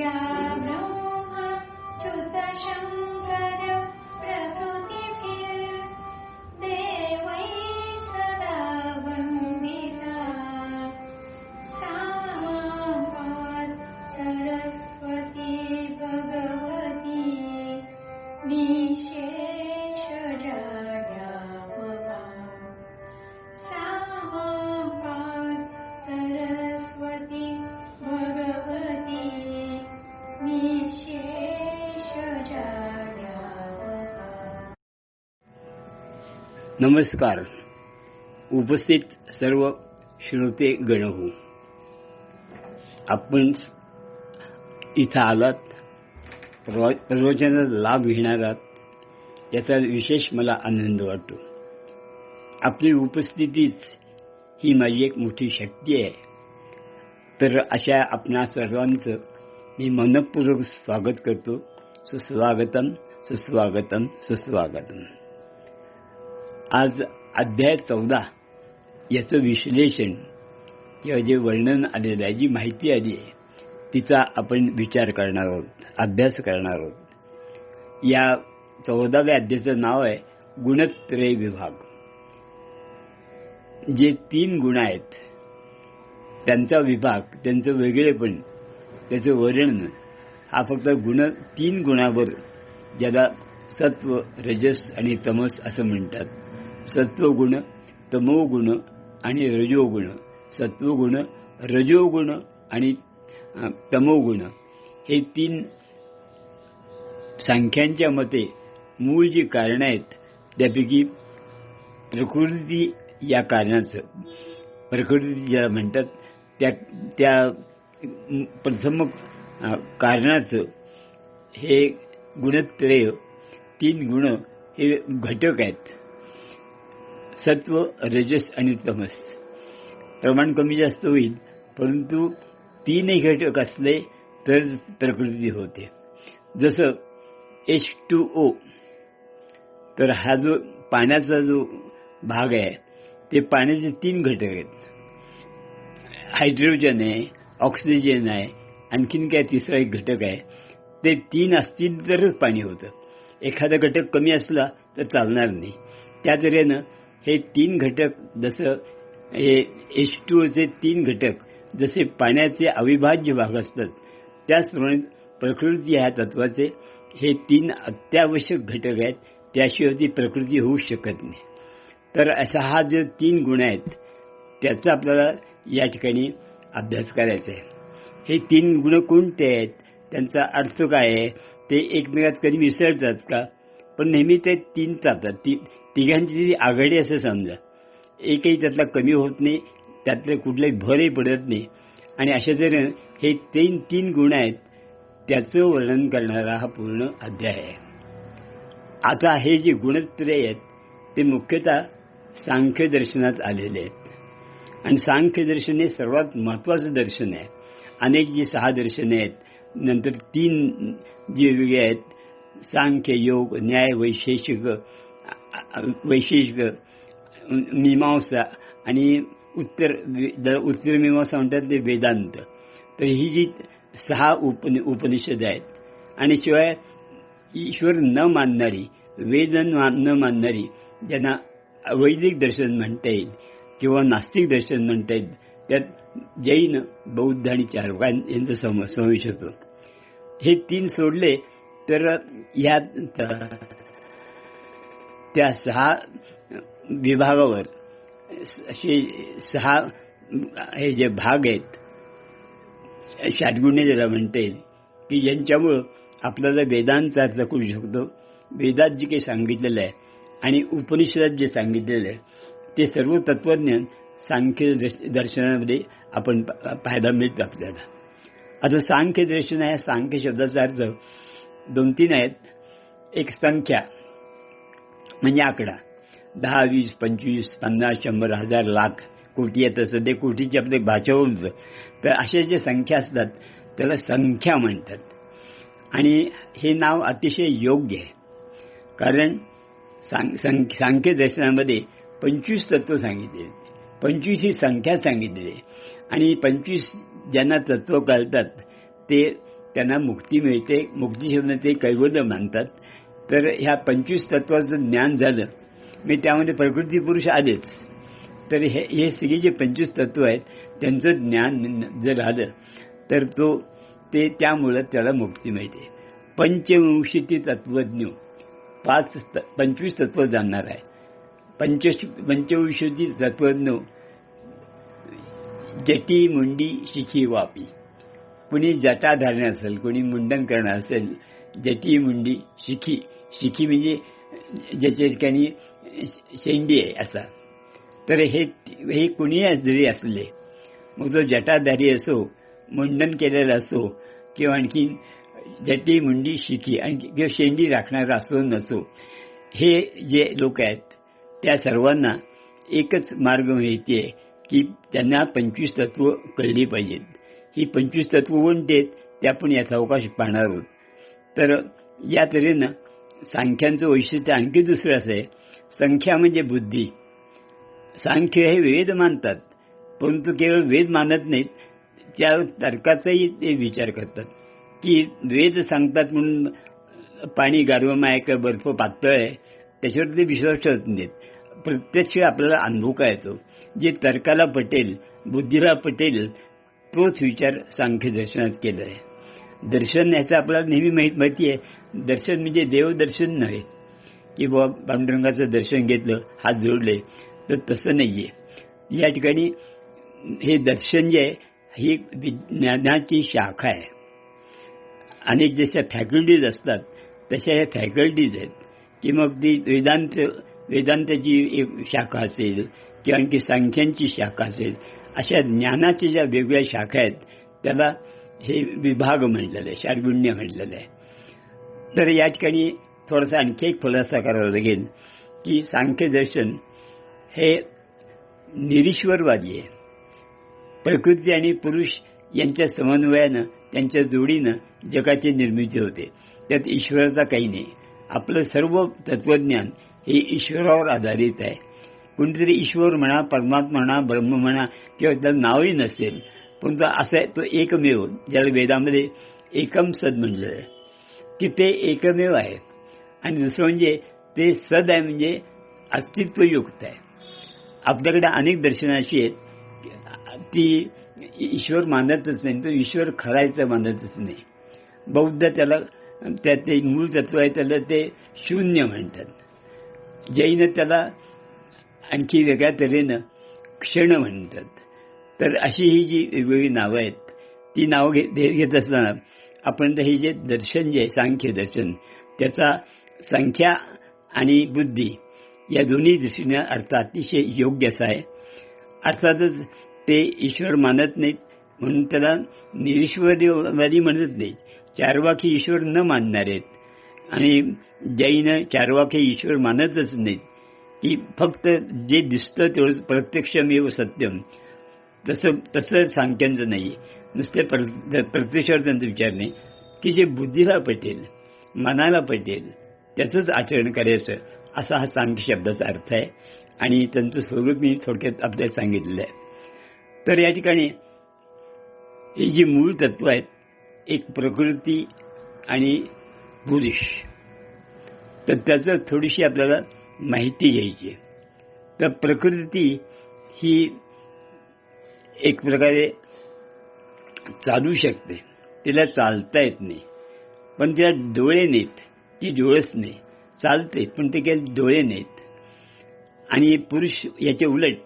या ब्रह्मा च्युत शंकर प्रकृतिभिर् देवै सदा वन्दिता सा महाभारत सरस्वती भगवती निशेषजाड्यापहा सा महाभारत सरस्वती भगवती निशेषजाड्यापहा. नमस्कार. उपस्थित सर्व श्रोते गणहो, आपण इथं आलात, प्रवचनाचा लाभ घेणार आहात, याचा विशेष मला आनंद वाटतो. आपली उपस्थितीच ही माझी एक मोठी शक्ती आहे. तर अशा आपणा सर्वांचं मी मनपूर्वक स्वागत करतो. सुस्वागतम सुस्वागतम सुस्वागतम. आज अध्याय 14 याचं विश्लेषण किंवा जे वर्णन आलेलं आहे, जी माहिती आली आहे, तिचा आपण विचार करणार आहोत, अभ्यास करणार आहोत. या 14व्या अध्यायाचं नाव आहे गुणत्रय विभाग. जे 3 गुण आहेत त्यांचा विभाग, त्यांचं वेगळेपण, त्याचं वर्णन हा फक्त 3 गुणावर, ज्याला सत्व, रजस आणि तमस असं म्हणतात. सत्वगुण, तमोगुण आणि रजोगुण. सत्वगुण, रजोगुण आणि तमोगुण हे 3 सांख्यांच्या मते मूळ जी कारणं आहेत, त्यापैकी प्रकृती या कारणाचं, प्रकृती ज्याला म्हणतात त्या प्रथम कारणाचं हे गुणत्रय, 3 गुण हे घटक आहेत. सत्व, रजस आणि तमस. प्रमाण कमी जास्त होईल, परंतु 3 घटक असले तर प्रकृती होते. जसं H2O, तर हा जो पाण्याचा जो भाग आहे, ते पाण्याचे 3 घटक आहेत. हायड्रोजन आहे, ऑक्सिजन आहे, आणखीन काय तिसरा एक घटक आहे. ते 3 असतील तरच पाणी होतं. एखादा घटक कमी असला तर चालणार नाही. त्या तऱ्हेनं हे 3 घटक, जसं हे H2Oचे 3 घटक जसे पाण्याचे अविभाज्य भाग असतात, त्याचप्रमाणे प्रकृती ह्या तत्वाचे हे 3 अत्यावश्यक घटक आहेत. त्याशिवाय ती प्रकृती होऊ शकत नाही. तर असा हा जे 3 गुण आहेत, त्याचा आपल्याला या ठिकाणी अभ्यास करायचा आहे. हे 3 गुण कोणते आहेत, त्यांचा अर्थ काय आहे, ते एकमेकात कधी विसरतात का? पण नेहमी ते 3 चालतात. तिघांची आघाडी असं समजा. एकही त्यातला कमी होत नाही, त्यातले कुठलेही भरही पडत नाही. आणि अशा तऱ्हेने हे 3 गुण आहेत, त्याचं वर्णन करणारा हा पूर्ण अध्याय आहे. आता हे जे गुणत्रय आहेत ते मुख्यतः सांख्य दर्शनात आलेले आहेत. आणि सांख्य दर्शन हे सर्वात महत्त्वाचं दर्शन आहे. अनेक जी 6 दर्शने आहेत, नंतर 3 जे वेगळे आहेत, सांख्य, योग, न्याय, वैशेषिक, मीमांसा आणि उत्तर मीमांसा म्हणतात ते वेदांत. तर ही जी 6 उपनिषद आहेत, आणि शिवाय ईश्वर न मानणारी, वेद न मानणारी, ज्यांना वैदिक दर्शन म्हणता येईल किंवा नास्तिक दर्शन म्हणता येईल, त्यात जैन, बौद्ध आणि चार्वाक यांचा समावेश होतो. हे 3 सोडले तर ह्या त्या 6 विभागावर असे 6 हे जे भाग आहेत, षड्गुणे ज्याला म्हणता येईल, की ज्यांच्यामुळं आपल्याला वेदांचा अर्थ करू शकतो. वेदात जे काही सांगितलेलं आहे आणि उपनिषदात जे सांगितलेलं आहे, ते सर्व तत्वज्ञान सांख्य दर्शनामध्ये आपण पाहायला मिळतं आपल्याला. आता सांख्य दर्शन आहे, सांख्य शब्दाचा अर्थ 2-3 आहेत. एक संख्या म्हणजे आकडा, 10, 20, 25, 50, 100, 1000, लाख, कोटी येतं. सध्या कोटीची आपली भाषा होतं. तर अशा ज्या संख्या असतात त्याला संख्या म्हणतात. आणि हे नाव अतिशय योग्य आहे, कारण सांख्य दर्शनामध्ये 25 तत्व सांगितले, 25 ही संख्या सांगितलेली आहे. आणि 25 ज्यांना तत्व कळतात ते त्यांना मुक्ती मिळते. मुक्ती शब्द ते कैवल्य मानतात. तर ह्या 25 तत्वाचं ज्ञान झालं मी त्यामध्ये प्रकृती पुरुष आलेच. तर हे सगळे जे 25 तत्व आहेत त्यांचं ज्ञान जर झालं तर ते त्यामुळं त्याला मुक्ती मिळते. पंचविंशती तत्वज्ञ 25 तत्व जाणणार आहे. पंचविंशती तत्वज्ञ जटी मुंडी शिखी वापी. कुणी जटा धारण असेल, कोणी मुंडन करणार असेल, जटी मुंडी शिखी. शिखी म्हणजे ज्याच्या ठिकाणी शेंडी आहे असा. तर हे कुणी जरी असले, मग तो जटाधारी असो, मुंडन केलेला असो किंवा आणखी जटी मुंडी शिखी किंवा शेंडी राखणारा असो नसो, हे जे लोक आहेत त्या सर्वांना एकच मार्ग माहिती आहे की त्यांना 25 तत्व कळली पाहिजेत. ही 25 तत्व कोणती आहेत ते आपण यथावकाश पाहणार आहोत. तर या तऱ्हेनं सांख्यांचं वैशिष्ट्य आणखी दुसरं असं आहे. संख्या म्हणजे बुद्धी. सांख्य हे वेद मानतात, परंतु केवळ वेद मानत नाहीत, त्या तर्काचाही ते विचार करतात की वेद सांगतात म्हणून पाणी गारवं आहे का बर्फ पातळ आहे त्याच्यावर ते विश्वास ठेवत नाहीत. प्रत्यक्ष आपल्याला अनुभव काय येतो. जे तर्काला पटेल, बुद्धीला पटेल, तोच विचार सांख्य दर्शनात केला आहे. दर्शन याचं आपल्याला नेहमी माहिती आहे. दर्शन म्हणजे देवदर्शन नव्हे की बाबा पांडुरंगाचं दर्शन घेतलं, हात जोडले, तर तसं नाही आहे. या ठिकाणी हे दर्शन जे आहे ही ज्ञानाची शाखा आहे. अनेक जशा फॅकल्टीज असतात तशा ह्या फॅकल्टीज आहेत की मग ती वेदांताची एक शाखा असेल किंवा आणखी सांख्यांची शाखा असेल, अशा ज्ञानाच्या ज्या वेगवेगळ्या शाखा आहेत त्याला हे विभाग म्हटलेलं आहे, षड्गुण्य म्हटलेलं आहे. तर या ठिकाणी थोडासा आणखी एक खुलासा करावा लागेल की सांख्य दर्शन हे निरीश्वरवादी आहे. प्रकृती आणि पुरुष यांच्या समन्वयानं, त्यांच्या जोडीनं जगाची निर्मिती होते. त्यात ईश्वराचा काही नाही. आपलं सर्व तत्वज्ञान हे ईश्वरावर आधारित आहे. कोणीतरी ईश्वर म्हणा, परमात्मा म्हणा, ब्रह्म म्हणा किंवा त्याला नावही नसेल, परंतु असं आहे तो एकमेव, ज्याला वेदामध्ये एकम सद म्हटलं आहे की ते एकमेव आहे. आणि दुसरं म्हणजे ते सद आहे म्हणजे अस्तित्वयुक्त आहे. आपल्याकडे अनेक दर्शनं अशी आहेत ती ईश्वर मानतच नाही, तो ईश्वर खरायचं मानतच नाही. बौद्ध त्याला ते मूळ तत्व आहे त्याला ते शून्य म्हणतात. जैन त्याला आणखी वेगळ्या तऱ्हेनं क्षण म्हणतात. तर अशी ही जी वेगवेगळी नावं आहेत ती नावं घेत असताना आपण हे जे दर्शन जे आहे सांख्य दर्शन, त्याचा संख्या आणि बुद्धी या दोन्ही दृष्टीने अर्थ अतिशय योग्य असा आहे. अर्थातच ते ईश्वर मानत नाहीत म्हणून त्याला निरीश्वरवादी म्हणत नाहीत. चारवाकी ईश्वर न मानणार आहेत आणि जैन चारवाकी ईश्वर मानतच नाहीत की फक्त जे दिसतं तेवढंच प्रत्यक्षमेव सत्यम, तसं सांख्यांचं नाही. नुसते प्रत्यक्षावर त्यांचा विचार नाही की जे बुद्धीला पटेल, मनाला पटेल त्याचंच आचरण करायचं, असा हा सांख्य शब्दाचा अर्थ आहे. आणि त्यांचं स्वरूप मी थोडक्यात आपल्याला सांगितलेलं आहे. तर या ठिकाणी ही जी मूळ तत्व आहेत, एक प्रकृती आणि पुरुष, तर त्याचं थोडीशी आपल्याला माहिती घ्यायची. तर प्रकृती ही एक प्रकारे चालू शकते, तिला चालता येत नाही, पण तिला डोळे नाहीत, ती डोळच नाही. चालते पण ते काही डोळे नाहीत. आणि पुरुष याच्या उलट,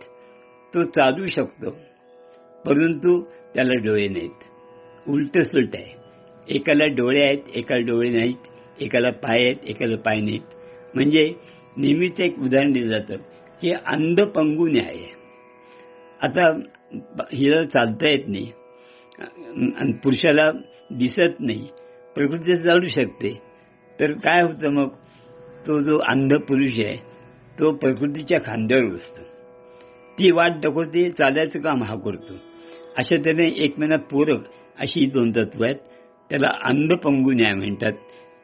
तो चालू शकतो परंतु त्याला डोळे नाहीत. उलट सुलट आहे. एकाला डोळे आहेत, एकाला डोळे नाहीत, एकाला पाय आहेत, एकाला पाय नाहीत. म्हणजे नेहमीच एक उदाहरण दिलं जातं की अंध पंगू न्याय आहे. आता हिला चालता येत नाही आणि पुरुषाला दिसत नाही, प्रकृती चालू शकते, तर काय होतं मग, तो जो अंध पुरुष आहे तो प्रकृतीच्या खांद्यावर बसतो, ती वाट दाखवते, चालायचं काम हा करतो. अशा तऱ्हेने एकमेकांना पूरक अशी दोन तत्व आहेत. त्याला अंधपंगू न्याय म्हणतात.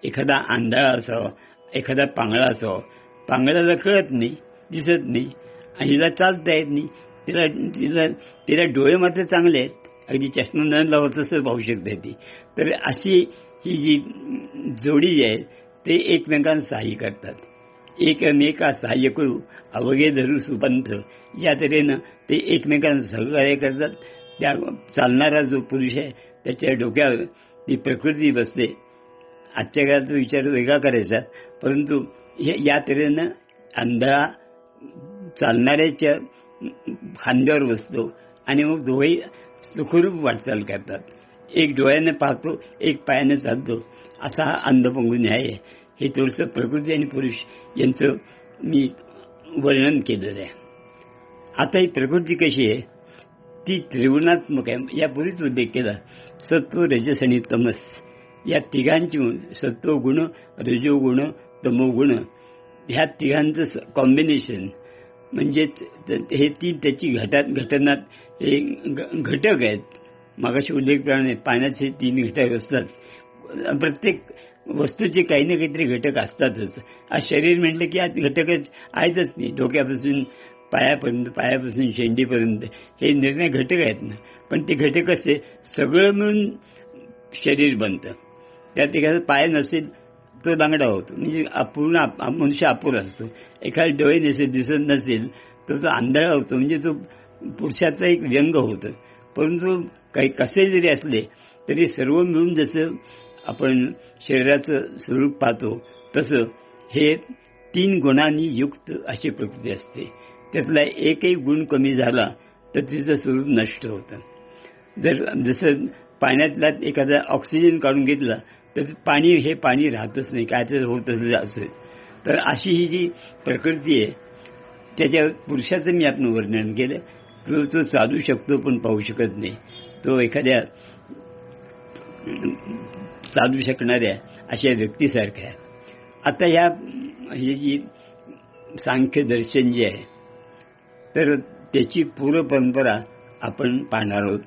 एखादा आंधळा असावा, एखादा पांगळा असावा. पांगळ्याला कळत नाही, दिसत नाही आणि हिला चालता येत नाही. तिला डोळे मात्र चांगले आहेत अगदी चष्मा न लावतच पाहू शकते ती. तर अशी ही जी जोडी जी आहे ते एकमेकांना सहाय्य करतात. एकमेका सहाय्य करू अवघे धरू सुपंथ, या तऱ्हेनं ते एकमेकांना सहकार्य करतात. त्या चालणारा जो पुरुष आहे त्याच्या डोक्यावर ती प्रकृती बसते. आजच्या काळात विचार वेगळा करायचा, परंतु या तऱ्हेनं आंधळा चालणाऱ्याच्या खांद्यावर बसतो आणि मग दोघेही सुखरूप वाटचाल करतात. एक डोळ्याने पाहतो, एक पायाने चालतो, असा हा अंधपंगू न्याय आहे. हे थोडंसं प्रकृती आणि पुरुष यांचं मी वर्णन केलेलं आहे. आता ही प्रकृती कशी आहे, ती त्रिगुणात्मक आहे. यापूर्वीच उल्लेख केला. सत्व, रजस आणि तमस या तिघांची सत्वगुण, रजोगुण, तमोगुण ह्या तिघांचं कॉम्बिनेशन म्हणजेच हे तीन त्याची घटनात हे घटक आहेत. मागाशी उल्लेखप्रमाणे पाण्याचे 3 घटक असतात. प्रत्येक वस्तूचे काही ना काहीतरी घटक असतातच. आज शरीर म्हटलं की आज घटकच आहेतच नाही. डोक्यापासून पायापासून शेंडीपर्यंत हे निर्णय घटक आहेत ना. पण ते घटक असे सगळं मिळून शरीर बनतं. त्यात एखादा पाय नसेल तो बांगडा होतो, म्हणजे पूर्ण मनुष्य अपुरा असतो. एखादा डोळे दिसत नसेल तर तो आंधळा होतो, म्हणजे तो पुरुषाचा एक व्यंग होतं. परंतु काही कसे जरी असले तरी सर्व मिळून जसं आपण शरीराचं स्वरूप पाहतो तसं हे 3 गुणांनी युक्त अशी प्रकृती असते. त्यातला एकही गुण कमी झाला तर तिचं स्वरूप नष्ट होतं. जसं पाण्यातला एखादा ऑक्सिजन काढून घेतला तर हे पाणी राहतच नाही, काय तर होतच असेल. तर अशी ही जी प्रकृती आहे त्याच्या पुरुषाचं मी आपण वर्णन केलं. तो चालू शकतो पण पाहू शकत नाही. तो एखाद्या चालू शकणाऱ्या अशा व्यक्तीसारखा आहे. आता ही जी सांख्य दर्शन जे आहे तर त्याची पूर्व परंपरा आपण पाहणार आहोत.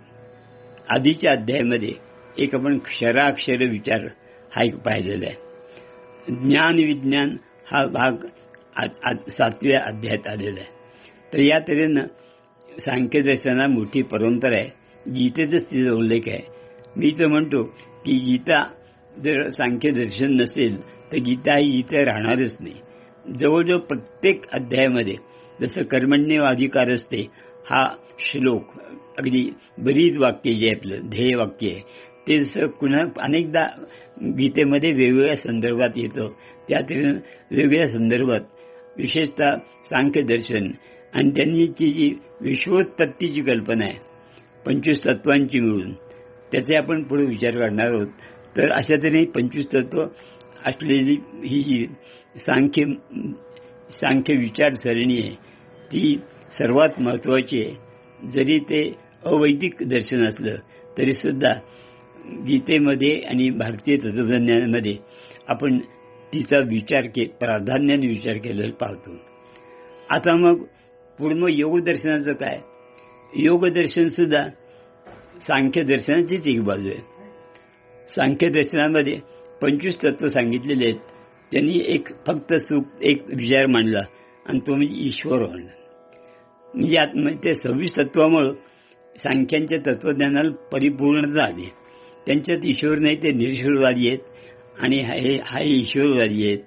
आधीच्या अध्यायामध्ये एक आपण क्षराक्षर विचार हा एक पाहिलेला आहे. ज्ञान विज्ञान हा भाग 7व्या अध्यायात आलेला आहे. तर या तऱ्हेनं सांख्यदर्शनाला मोठी परंपरा आहे. गीतेतच तिचा उल्लेख आहे. मी तर म्हणतो की गीता जर सांख्यदर्शन नसेल तर गीता ही गीता राहणारच नाही. जवळजवळ प्रत्येक अध्यायामध्ये जसं कर्मण्येवाधिकार असते हा श्लोक, अगदी बरीच वाक्य जे आपलं ध्येय वाक्य आहे ते जसं अनेकदा गीतेमध्ये वेगवेगळ्या संदर्भात येतं. त्या तऱ्हेनं वेगवेगळ्या संदर्भात विशेषतः सांख्यदर्शन आणि त्यांची जी विश्वोत्पत्तीची कल्पना आहे 25 तत्वांची मिळून त्याचे आपण पुढे विचार करणार आहोत. तर अशा तऱ्हेने 25 तत्व असलेली ही जी सांख्य विचारसरणी आहे ती सर्वात महत्त्वाची आहे. जरी ते अवैदिक दर्शन असलं तरीसुद्धा गीतेमध्ये आणि भारतीय तत्वज्ञानामध्ये आपण तिचा प्राधान्याने विचार केलेला पाहतो. आता मग पूर्ण योगदर्शनाचं काय? योगदर्शनसुद्धा सांख्यदर्शनाचीच एक बाजू आहे. सांख्यदर्शनामध्ये 25 तत्व सांगितलेले आहेत. त्यांनी फक्त एक विचार मांडला आणि तो म्हणजे ईश्वर मांडला. म्हणजे ते 26 तत्वामुळं सांख्यांच्या तत्वज्ञानाला परिपूर्णता आली. त्यांच्यात ईश्वर नाही, ते निरीश्वरवादी आहेत आणि हा ईश्वरवादी आहेत.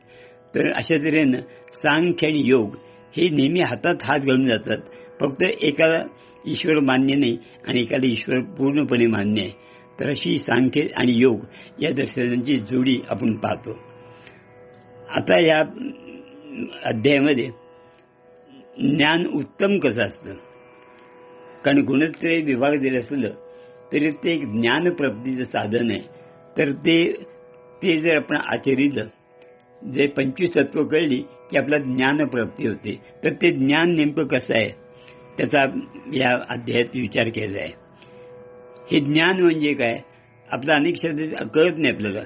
तर अशा तऱ्हेनं सांख्य आणि योग हे नेहमी हातात हात घालून जातात. फक्त एकाला ईश्वर मान्य नाही आणि एकाला ईश्वर पूर्णपणे मान्य आहे. तर अशी सांख्य आणि योग या दर्शनांची जोडी आपण पाहतो. आता या अध्यायामध्ये ज्ञान उत्तम कसं असतं, कारण गुणत्रय विभाग जरी असलं तरी ते एक ज्ञानप्राप्तीचं साधन आहे. तर ते जर आपण आचरिलं, जे 25 तत्व कळली की आपला ज्ञानप्राप्ती होते. तर ते ज्ञान नेमकं कसं आहे त्याचा या अध्यायात विचार केला आहे. हे ज्ञान म्हणजे काय, आपला अनेक शब्द कळत नाही आपल्याला.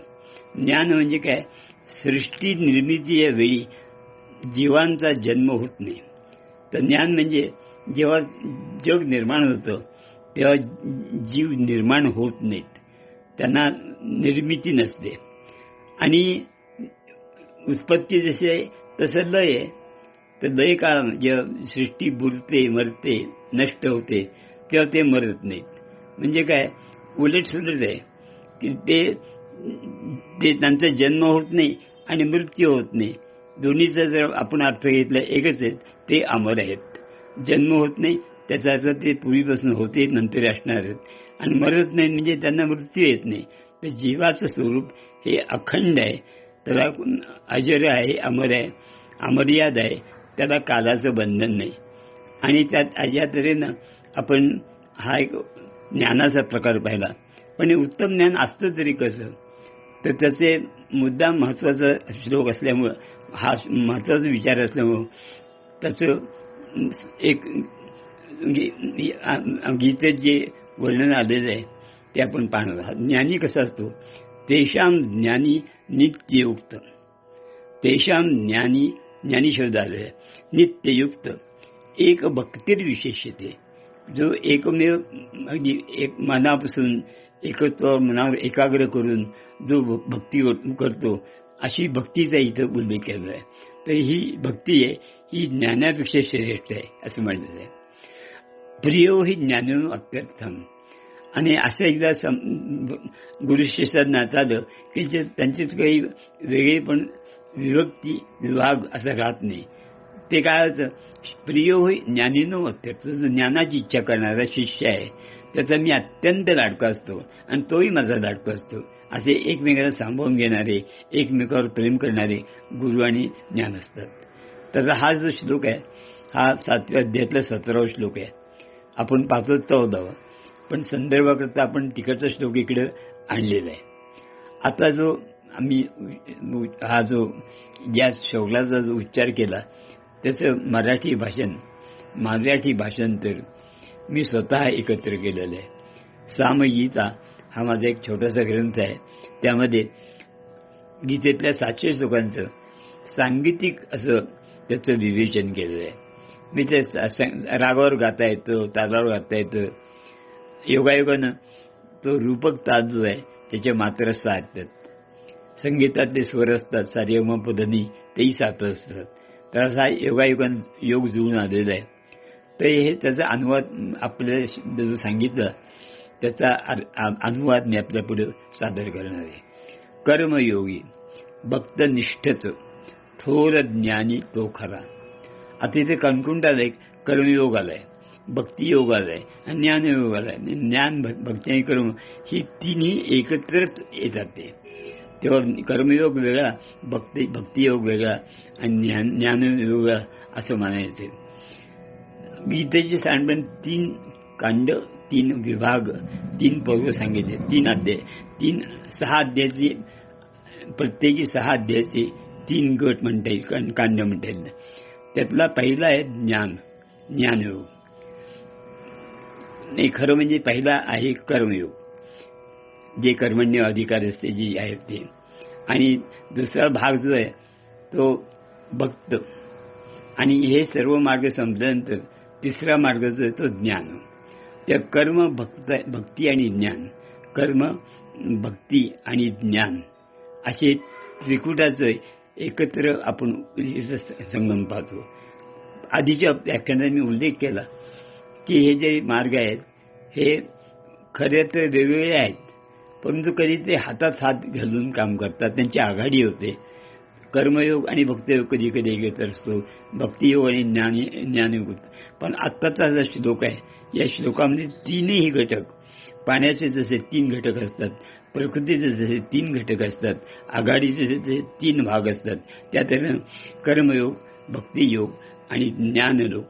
ज्ञान म्हणजे काय, सृष्टी निर्मिती या वेळी जीवांचा जन्म होत नाही. तर ज्ञान म्हणजे जेव्हा जग निर्माण होतं तेव्हा जीव निर्माण होत नाहीत, त्यांना निर्मिती नसते. आणि उत्पत्ती जशी आहे तसं लय आहे. तर लय काळानं जेव्हा सृष्टी बुरते, मरते, नष्ट होते तेव्हा ते मरत नाहीत. म्हणजे काय, उलट सुलट आहे की ते त्यांचा जन्म होत नाही आणि मृत्यू होत नाही. दोन्हीचा जर आपण अर्थ घेतला एकच आहे, ते अमर आहेत. जन्म होत नाही त्याचा अर्थ ते पूर्वीपासून होते, नंतर असणार आहेत. आणि मरत नाही म्हणजे त्यांना मृत्यू येत नाही. तर जीवाचं स्वरूप हे अखंड आहे, त्याला अजर आहे, अमर आहे, अमर्याद आहे, त्याला कालाचं बंधन नाही. आणि त्यात या तऱ्हेनं आपण हा एक ज्ञानाचा प्रकार पाहिला. पण हे उत्तम ज्ञान असतं तरी कसं, तर त्याचे मुद्दाम महत्त्वाचा श्लोक असल्यामुळं, हा महत्त्वाचा विचार असल्यामुळं त्याचं एक गीतेत जे वर्णन आलेलं आहे ते आपण पाहणार. ज्ञानी कसा असतो, तेषाम ज्ञानी नित्ययुक्त. तेषाम ज्ञानी, ज्ञानी शब्द आलेला आहे, नित्ययुक्त एक भक्तिर्विशेषते. जो एकमेव म्हणजे एक मनापासून एकत्व, मनावर एकाग्र करून जो भक्ती करतो, अशी भक्तीचा इथं उल्लेख केलेला आहे. तर ही भक्ती आहे, ही ज्ञानापेक्षा श्रेष्ठ आहे असं म्हटलेलं आहे. प्रियो ही ज्ञानो अत्यर्थम. आणि असं एकदा गुरुशिष्यात नातं आलं की जे त्यांच्यात काही वेगळे पण विभक्ती विभाग असा राहत नाही. ते काय होतं, प्रियो होई ज्ञानीनो अत्यर्थ. जो ज्ञानाची इच्छा करणारा शिष्य आहे त्याचा मी अत्यंत लाडका असतो आणि तोही माझा लाडका असतो. असे एकमेकांना सांभाळून घेणारे, एकमेकावर प्रेम करणारे गुरु आणि ज्ञान असतात. तर हा जो श्लोक आहे हा 7व्या अध्यायातला 17वा श्लोक आहे. आपण पाहतो 14वा, पण संदर्भाकरता आपण तिकडचा श्लोक इकडे आणलेला आहे. आता जो आम्ही हा जो या श्लोकाचा जो उच्चार केला त्याचं मराठी भाषांतर मी स्वतः एकत्र केलेलं आहे. सामगीता हा माझा एक छोटासा ग्रंथ आहे. त्यामध्ये गीतेतल्या 700 श्लोकांचं सांगीतिक असं त्याचं विवेचन केलेलं आहे. मी ते रागावर गाता येतं, तालावर गाता येतं. योगायोगानं तो रूपक ताल जो आहे त्याच्या मात्रा 7 आहेत. संगीतातले स्वर असतात, सारेगमपधनी तेही 7 असतात. तर असा योगायोगानं योग जुळून आलेला आहे. तर हे त्याचा अनुवाद आपल्याला जो सांगितलं त्याचा अनुवाद मी आपल्या पुढे सादर करणार आहे. कर्मयोगी भक्तनिष्ठच थोर ज्ञानी तो खरा. आता इथे कणकुंड आलाय, कर्मयोग आलाय, भक्तियोग आलाय आणि ज्ञानयोग आलाय. ज्ञान, भक्ती आणि कर्म ही तिन्ही एकत्रच येतात. तेव्हा कर्मयोग वेगळा, भक्तियोग वेगळा आणि ज्ञानयोग वेगळा असं म्हणायचं. गीतेचे सांडपण 3 कांड, 3 विभाग, 3 पर्व सांगितले, 3 अध्याय, 6 अध्यायाचे, प्रत्येकी 6 अध्यायाचे 3 गट म्हणता येईल, कांड म्हणता येईल. त्यातला पहिला आहे ज्ञानयोग. नाही, खरं म्हणजे पहिला आहे कर्मयोग, जे कर्मण्य अधिकार असते जे आहे ते. आणि दुसरा भाग जो आहे तो भक्त. आणि हे सर्व मार्ग संपल्यानंतर तिसरा मार्ग जो आहे तो ज्ञान. त्या कर्म, भक्ती आणि ज्ञान, कर्म, भक्ती आणि ज्ञान असे त्रिकुटाचं एकत्र आपण संगम पाहतो. आधीच्या व्याख्यानात मी उल्लेख केला की हे जे मार्ग आहेत हे खरे तर वेगवेगळे आहेत, परंतु कधी ते हातात हात घालून काम करतात, त्यांची आघाडी होते. कर्मयोग आणि भक्तियोग कधी कधी एकत्र असतो, भक्तियोग आणि ज्ञानयोग. पण आत्ताचा जो श्लोक आहे या श्लोकामध्ये 3ही घटक, पाण्याचे जसे 3 घटक असतात, प्रकृतीचे जसे 3 घटक असतात, आघाडीचे जसे 3 भाग असतात, त्या तऱ्हेनं कर्मयोग, भक्तियोग आणि ज्ञानयोग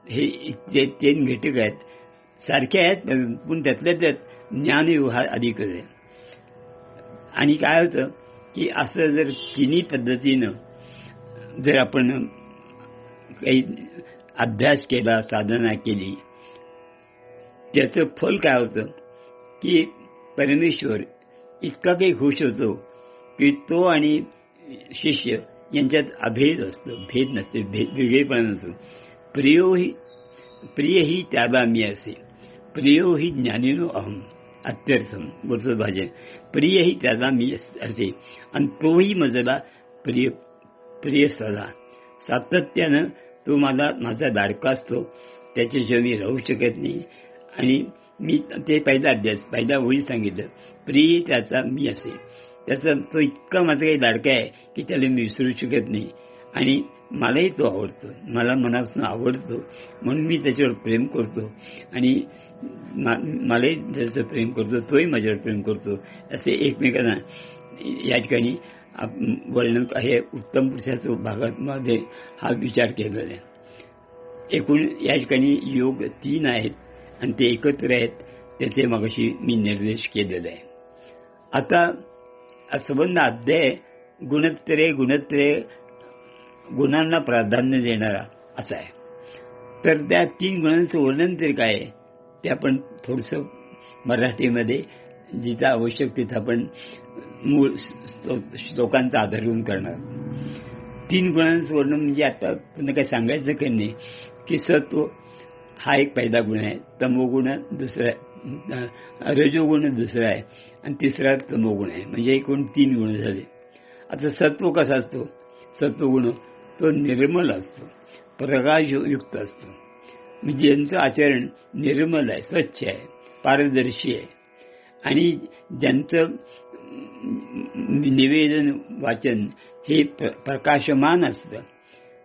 हे जे 3 घटक आहेत सारखे आहेत, पण त्यातल्या त्यात ज्ञानयोग हा अधिकच आहे. आणि काय होतं की असं जर तिन्ही पद्धतीनं जर आपण काही अभ्यास केला, साधना केली, त्याचं फल काय होतं की परमेश्वर इतका काही खुश होतो की तो आणि शिष्य यांच्यात अभेद असतो, भेद नसते, वेगळेपणा नसतो. प्रिय ही त्याला मी असे, प्रियो ही ज्ञानीनो अहम अत्यर्थम. बोलतो भाजन, प्रिय ही त्याला मी असे आणि तोही मजला प्रिय सदा. सातत्यानं तो माझा लाडका असतो, त्याच्याशिवाय मी राहू शकत नाही. आणि मी ते पहिला ओळी सांगितलं, प्रिय त्याचा मी असे. त्याचा तो इतका माझा काही लाडका आहे की त्याला मी विसरू शकत नाही. आणि मलाही तो आवडतो, मला मनापासून आवडतो, म्हणून मी त्याच्यावर प्रेम करतो आणि मलाही त्याचं प्रेम करतो, तोही माझ्यावर प्रेम करतो. असे एकमेकांना या ठिकाणी वर्णन हे उत्तम पुरुषाच्या भागामध्ये हा विचार केलेला आहे. एकूण या ठिकाणी योग 3 आहेत आणि ते एकत्र आहेत, त्याचे मगाशी मी निर्देश केलेला आहे. आता संबंध अध्याय गुणत्रय गुणांना प्राधान्य देणारा असा आहे. तर त्या 3 गुणांचं वर्णन तरी काय आहे ते आपण थोडंसं मराठीमध्ये जिथं आवश्यक तिथं आपण मूळ श्लोकांचा आधार घेऊन करणार. 3 गुणांचं वर्णन म्हणजे आता पुन्हा काही सांगायचं काही नाही की सत्व हा एक पहिला गुण आहे, तमोगुण दुसरा आहे, रजोगुण दुसरा आहे आणि तिसरा तमोगुण आहे. म्हणजे एकूण 3 गुण झाले. आता सत्व कसा असतो? सत्वगुण तो निर्मल असतो, प्रकाशयुक्त असतो. म्हणजे ज्यांचं आचरण निर्मल आहे, स्वच्छ आहे, पारदर्शी आहे आणि ज्यांचं निवेदन वाचन हे प्रकाशमान असतं,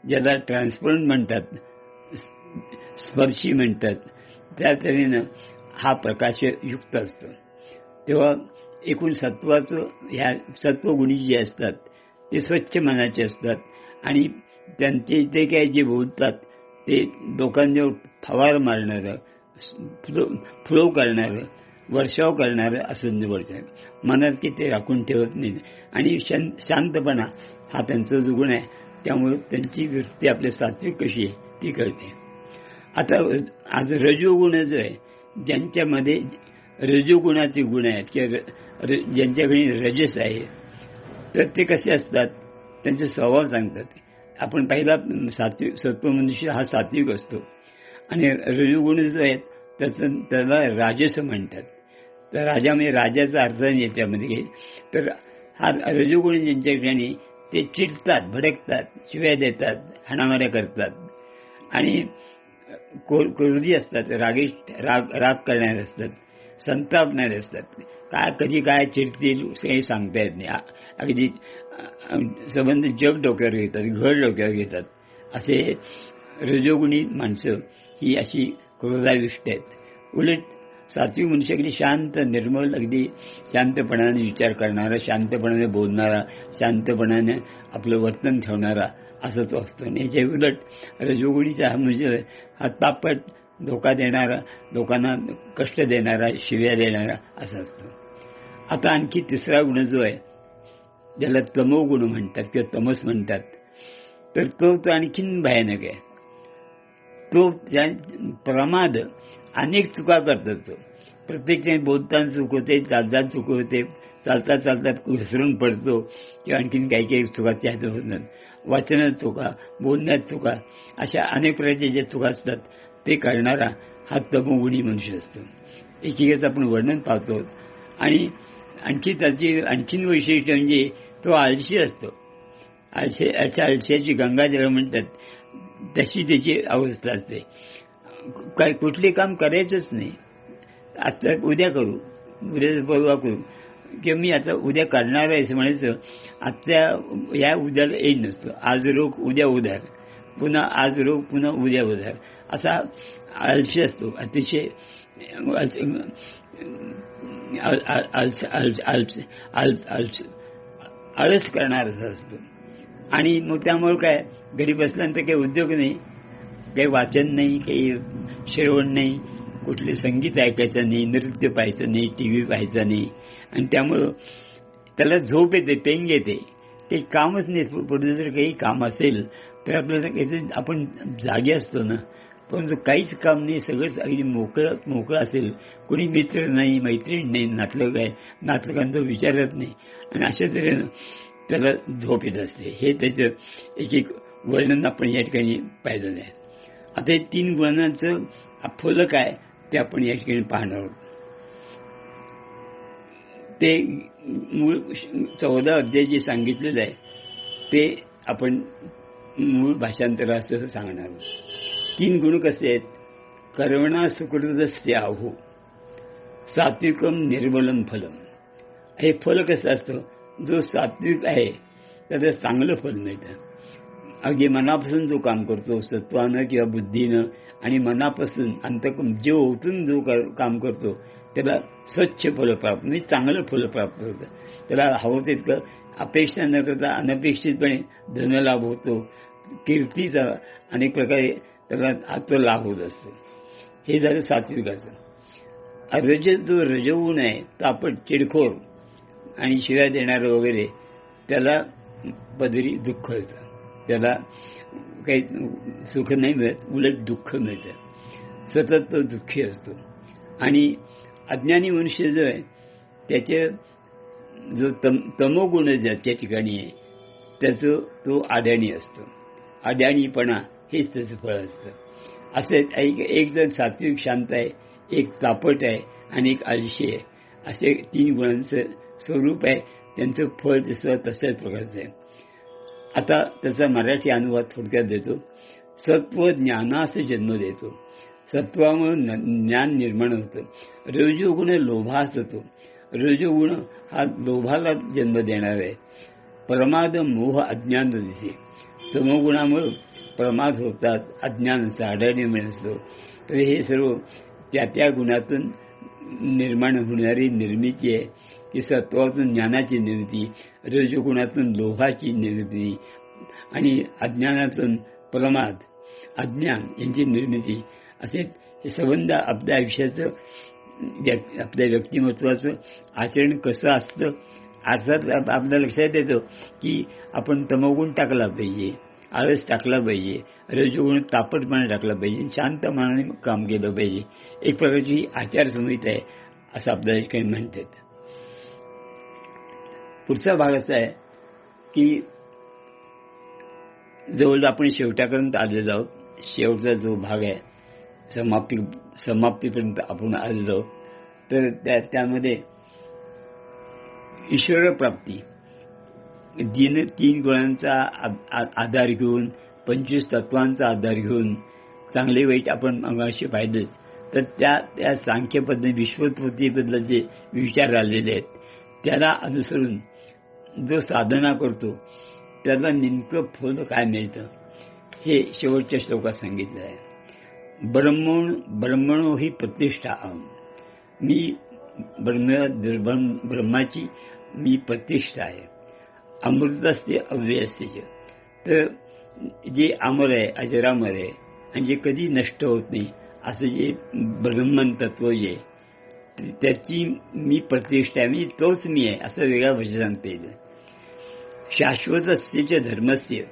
ज्याला ट्रान्सपरंट म्हणतात, स्पर्शी म्हणतात, त्या तऱ्हेनं हा प्रकाशयुक्त असतो. तेव्हा एकूण ह्या सत्वगुणी जे असतात ते स्वच्छ मनाचे असतात आणि त्यांचे ते काय जे बोलतात ते लोकांवर फवार मारणारं, फ्लो करणारं, वर्षाव करणारं असं निवडतं. मनात की ते राखून ठेवत नाही आणि शांतपणा हा त्यांचा जो गुण आहे, त्यामुळे त्यांची वृत्ती आपल्या सात्विक कशी आहे ती कळते. आता आज रजोगुण जो आहे, ज्यांच्यामध्ये रजोगुणाचे गुण आहेत किंवा ज्यांच्याकडे रजस आहे, तर ते कसे असतात, त्यांचे स्वभाव सांगतात. आपण पहिला सत्व मनुष्य हा सात्विक असतो आणि रजोगुण जो आहे त्याला राजस म्हणतात. तर राजा म्हणजे राजाचा अर्थ नाही त्यामध्ये. तर हा रजोगुण ज्यांच्या ठिकाणी ते चिडतात, भडकतात, शिव्या देतात, हाणामाऱ्या करतात आणि क्रोधी असतात, राग करणारे असतात, संतापणारे असतात. कधी काय चिडतील काही सांगता येत नाही. अगदी संबंध जग डोक्यावर घेतात, घर डोक्यावर घेतात. असे रजोगुणी माणसं ही अशी क्रोधाविष्ट आहेत. उलट सात्विक मनुष्याकडे शांत, निर्मल, अगदी शांतपणाने विचार करणारा, शांतपणाने बोलणारा, शांतपणाने आपलं वर्तन ठेवणारा असा तो असतो. आणि याच्या उलट रजोगुणीचा म्हणजे हा तापट, धोका देणारा, लोकांना कष्ट देणारा, शिव्या देणारा असा असतो. आता आणखी तिसरा गुण जो आहे, ज्याला तमोगुण म्हणतात किंवा तमस म्हणतात, तर तो आणखीन भयानक आहे. तो प्रमाद, अनेक चुका करतात. तो प्रत्येक जण बोलताना चूक होते, चालताना चूक होते, चालतात घसरून पडतो किंवा आणखीन काही चुका त्यात होतात. वाचनात चुका, बोलण्यात चुका, अशा अनेक प्रकारच्या ज्या चुका असतात ते करणारा हा तमोगुणी मनुष्य असतो. एकेकाचं आपण वर्णन पाहतो. आणि आणखी त्याची आणखीन वैशिष्ट्य म्हणजे तो आळशी असतो. आळशाची गंगाजळ म्हणतात तशी त्याची अवस्था असते. काय कुठले काम करायचंच नाही. आता उद्या करू, उद्या परवा करू किंवा मी आता उद्या करणार आहे असं म्हणायचं. आता या उद्याला येईल नसतो. आज रोग उद्या उधार, पुन्हा आज रोग पुन्हा उद्या उधार, असा आळशी असतो. अतिशय आळस करणार असा असतो. आणि मग त्यामुळे काय, घरी बसल्यानंतर काही उद्योग नाही, काही वाचन नाही, काही श्रवण नाही, कुठले संगीत ऐकायचं नाही, नृत्य पाहायचं नाही, टी व्ही पाहायचा नाही. आणि त्यामुळं त्याला झोप येते, पेंग येते, काही कामच नाही. पुढे जर काही काम असेल तर आपल्याला काही आपण जागे असतो ना, परंतु काहीच काम नाही, सगळंच अगदी मोकळं असेल. कोणी मित्र नाही, मैत्रीण नाही, नातलगांचा विचारत नाही आणि अशा तऱ्हेनं त्याला झोप येत असते. हे त्याचं एक वर्णन आपण या ठिकाणी पाहिलं आहे. आता हे 3 गुणांचं फलक आहे ते आपण या ठिकाणी पाहणार आहोत. ते मूळ 14 अध्याय जे सांगितलेलं आहे ते आपण मूळ भाषांतरासह सांगणार आहोत. 3 गुण कसे आहेत? कर्मणा सुकृतस्य आहो, सात्विकम निर्मलम फलम. हे फल कसं असतं, जो सात्विक आहे त्याला चांगलं फल मिळतं. अगदी मनापासून जो काम करतो, सत्वानं किंवा बुद्धीनं आणि मनापासून अंतकम जे ओतून जो काम करतो त्याला स्वच्छ फल प्राप्त, म्हणजे चांगलं फल प्राप्त होतं. त्याला हवं तितकं अपेक्षा न करता अनपेक्षितपणे धनलाभ होतो, कीर्तीचा अनेक प्रकारे त्याला तो लाभ होत असतो. हे झालं सात्विकाचं. जो रजगुण आहे, तापट, चिडखोर आणि शिव्या देणारं वगैरे, त्याला पदरी दुःख येतं, त्याला काही सुख नाही मिळत, उलट दुःख मिळतं. सतत तो दुःखी असतो. आणि अज्ञानी मनुष्य जो आहे त्याचे जो तमोगुण ज्याच्या ठिकाणी आहे त्याचं तो अडाणी असतो. अडाणीपणा हेच त्याचं फळ असतं. असे एक जण सात्विक शांत आहे, एक तापट आहे आणि एक आळशी आहे. असे 3 गुणांचं स्वरूप आहे. त्यांचं फळ तशाच प्रकारचं आहे. आता त्याचा मराठी अनुवाद थोडक्यात देतो. सत्व ज्ञानास जन्म देतो. सत्वामुळे ज्ञान निर्माण होतं. रजोगुण लोभास होतो. रजोगुण हा लोभाला जन्म देणार आहे. प्रमाद मोह अज्ञान दिसे. तमोगुणामुळे प्रमाद होतात, अज्ञानाचा अडाणी असतो. तर हे सर्व त्या गुणातून निर्माण होणारी निर्मिती आहे की सत्वातून ज्ञानाची निर्मिती, रजोगुणातून लोभाची निर्मिती आणि अज्ञानातून प्रमाद, अज्ञान यांची निर्मिती. असे हे संबंध आपल्या आयुष्याचं, आपल्या व्यक्तिमत्वाचं आचरण कसं असतं. अर्थात आपल्या लक्षात येतं की आपण तमोगुण टाकला पाहिजे, आळस टाकला पाहिजे, रजोगुण तापटपणा टाकला पाहिजे, शांत मनाने काम केलं पाहिजे. एक प्रकारची आचारसंहिता आहे असं आपल्याला काही म्हणतात. पुढचा भाग असा आहे की जवळ आपण शेवटापर्यंत आलेलो आहोत. शेवटचा जो भाग आहे समाप्तीपर्यंत आपण आलेलो आहोत. तर त्यामध्ये ईश्वर प्राप्ती, 3 गुणांचा आधार घेऊन, 25 तत्वांचा आधार घेऊन, चांगले वाईट आपण मगाशी पाहिलंच. तर त्या सांख्यपद्धती, विश्वोत्पत्तीबद्दल जे विचार आलेले आहेत त्याला अनुसरून जो साधना करतो त्याला नेमकं फल काय मिळतं हे शेवटच्या श्लोकात सांगितलं आहे. ब्रह्मणो ही प्रतिष्ठा अहम. मी ब्रह्माची मी प्रतिष्ठा आहे. अमृतस्य अव्ययस्य. तर जे अमर आहे, अजरामर आहे आणि जे कधी नष्ट होत नाही असं जे ब्रह्मन तत्व जे त्याची मी प्रतिष्ठा आहे, म्हणजे तोच मी आहे असं वेगळ्या भाषेत सांगता येईल. शाश्वतस्य धर्मस्य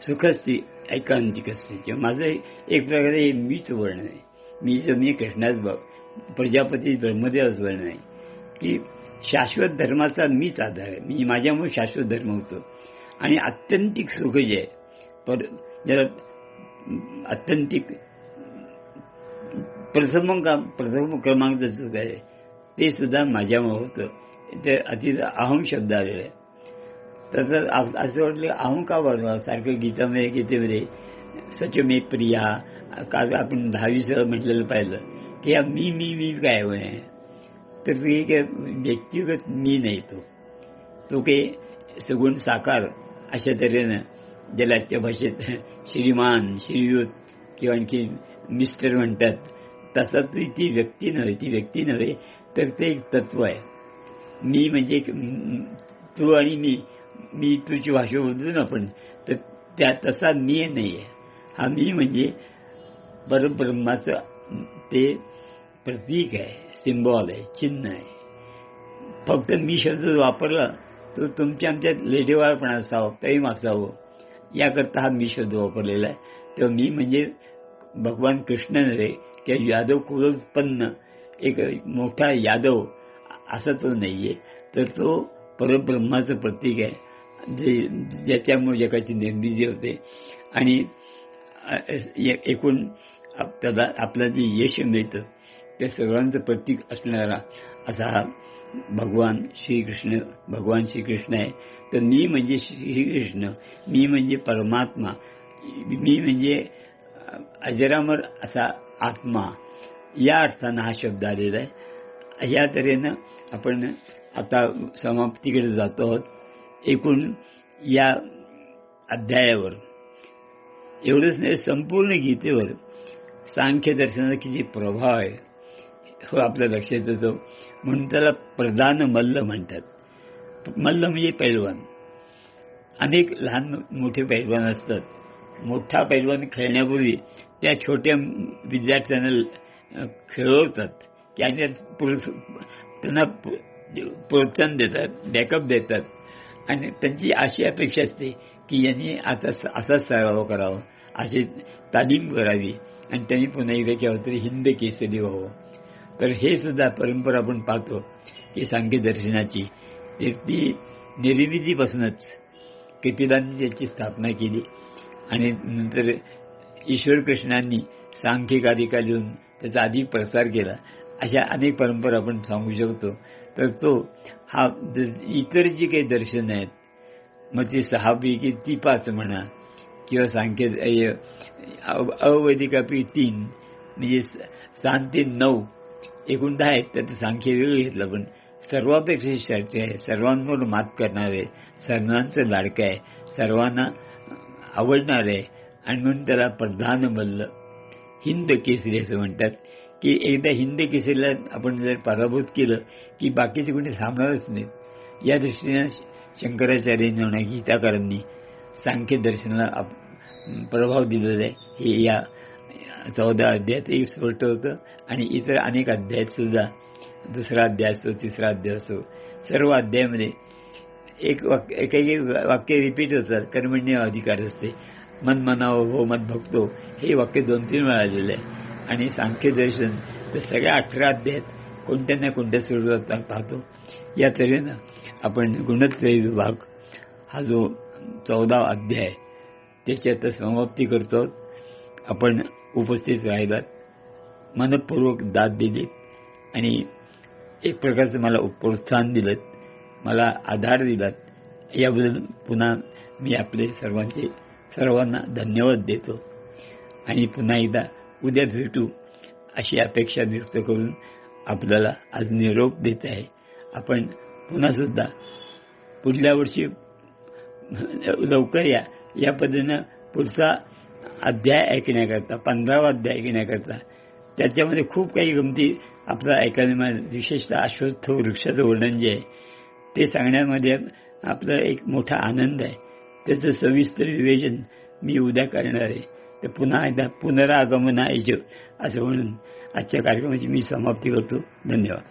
सुखस्य ऐकांतिकस्य. माझं एक प्रकारे मीच वर्णन आहे. मी कृष्णाच प्रजापती ब्रह्मदेवाच वर्णन आहे की शाश्वत धर्माचा मीच आधार आहे. मी माझ्यामुळे शाश्वत धर्म होतो. आणि आत्यंतिक सुख जे आहे, ज्याला आत्यंतिक प्रथम क्रमांकाचं सुख आहे ते सुद्धा माझ्यामुळे होतं. ते अतिशय अहम शब्द आलेला आहे. तर असं वाटलं अहम का बरोबर सारखं गीतेमध्ये सचमे प्रिया आपण 10वी म्हटलेलं पाहिलं की या मी काय आहे. तर ते व्यक्तिगत मी नाही, तो काही सगुण साकार अशा तऱ्हेनं ज्याला आजच्या भाषेत श्रीमान, श्रीयुत किंवा आणखी मिस्टर म्हणतात तसा ती व्यक्ती नव्हे तर ते एक तत्व आहे. मी म्हणजे तू आणि मी तुझी भाषा बोलतो ना आपण, तर त्या तसा मी नाही आहे. हा मी म्हणजे परब्रह्माचं ते प्रतीक आहे, सिम्बॉल आहे, चिन्ह आहे. फक्त मी शब्द वापरला तो तुमच्या आमच्यात लेडेवाळपणा असावं, प्रेम असावं याकरता हा मी शब्द वापरलेला आहे. तेव्हा मी म्हणजे भगवान कृष्ण नव्हे किंवा यादव कुलोत्पन्न एक मोठा यादव असा तो नाही आहे. तर तो परब्रह्माचं प्रतीक आहे ज्याच्यामुळे जगाची निर्मिती होते. आणि एकूण आपलं जे यश मिळतं त्या सर्वांचं प्रतीक असणारा असा हा भगवान श्रीकृष्ण आहे. तर मी म्हणजे श्रीकृष्ण, मी म्हणजे परमात्मा, मी म्हणजे अजरामर असा आत्मा, या अर्थानं हा शब्द आलेला आहे. या तऱ्हेनं आपण आता समाप्तीकडे जातो आहोत. एकूण या अध्यायावर एवढंच नाही, संपूर्ण गीतेवर सांख्य दर्शनाचा किती प्रभाव आहे हो आपल्या लक्षात येतो. म्हणून त्याला प्रधान मल्ल म्हणतात. मल्ल म्हणजे पैलवान. अनेक लहान मोठे पैलवान असतात. मोठा पैलवान खेळण्यापूर्वी त्या छोट्या विद्यार्थ्यांना खेळवतात की आणि त्यांना प्रोत्साहन देतात, बॅकअप देतात आणि त्यांची अशी अपेक्षा असते की यांनी आता असाच सराव करावा, अशी तालीम करावी आणि त्यांनी पुन्हा एकदा केव्हा तरी हिंद केसरी व्हावं. तर हे सुद्धा परंपरा आपण पाहतो की सांख्य दर्शनाची ती निर्मितीपासूनच कपिलांनी त्याची स्थापना केली आणि नंतर ईश्वर कृष्णांनी सांख्यकारिका लिहून त्याचा अधिक प्रसार केला. अशा अनेक परंपरा आपण सांगू शकतो. तर तो हा इतर जी काही दर्शन आहेत, मग ते 6 पैकी ती 5 म्हणा किंवा सांख्य अवैदिकापैकी 3 म्हणजे 7 ते 9 एकूण 10 आहेत. त्यात सांख्य वेगळं घेतलं, पण सर्वापेक्षा श्रेष्ठ आहे, सर्वांवर मात करणार आहे, सर्वांचं लाडकं आहे, सर्वांना आवडणार आहे आणि म्हणून त्याला प्रधान मल्ल हिंद केसरी असं म्हणतात. की एकदा हिंद केसरीला आपण जर पराभूत केलं की बाकीचे कोणी थांबणारच नाहीत. या दृष्टीनं शंकराचार्यांनी म्हणा गीताकारांनी सांख्य दर्शनाला प्रभाव दिलेला आहे. हे या 14 अध्यायातही स्पष्ट होतं आणि इतर अनेक अध्यायात सुद्धा, 2रा अध्याय असतो, 3रा अध्याय असतो, सर्व अध्यायामध्ये काही वाक्य रिपीट होतात. कर्मण्य अधिकार असते, मन मनावं हो मत भक्तो, हे वाक्य 2-3 वेळा आलेलं आहे. आणि सांख्य दर्शन तर सगळ्या 18 अध्यायात कोणत्या ना कोणत्या स्वरूपात पाहतो. या तऱ्हेनं आपण गुणत्रय विभाग हा जो 14वा अध्याय त्याची समाप्ती करतो. आपण उपस्थित राहिलात, मनपूर्वक दाद दिलीत आणि एक प्रकारचं मला प्रोत्साहन दिलं, मला आधार दिलात, याबद्दल पुन्हा मी आपले सर्वांना धन्यवाद देतो. आणि पुन्हा एकदा उद्या भेटू अशी अपेक्षा व्यक्त करून आपल्याला आज निरोप देत आहे. आपण पुन्हा सुद्धा पुढल्या वर्षी लवकर या पद्धतीनं पुढचा अध्याय ऐकण्याकरता, 15वा अध्याय ऐकण्याकरता, त्याच्यामध्ये खूप काही गमती आपल्याला ऐकायला, विशेषतः अश्वत्थ वृक्षाचं वर्णन जे आहे ते सांगण्यामध्ये आपला एक मोठा आनंद आहे. त्याचं सविस्तर विवेचन मी उद्या करणार आहे. तर पुन्हा एकदा पुनरागमनाय असं म्हणून आजच्या कार्यक्रमाची मी समाप्ती करतो. धन्यवाद.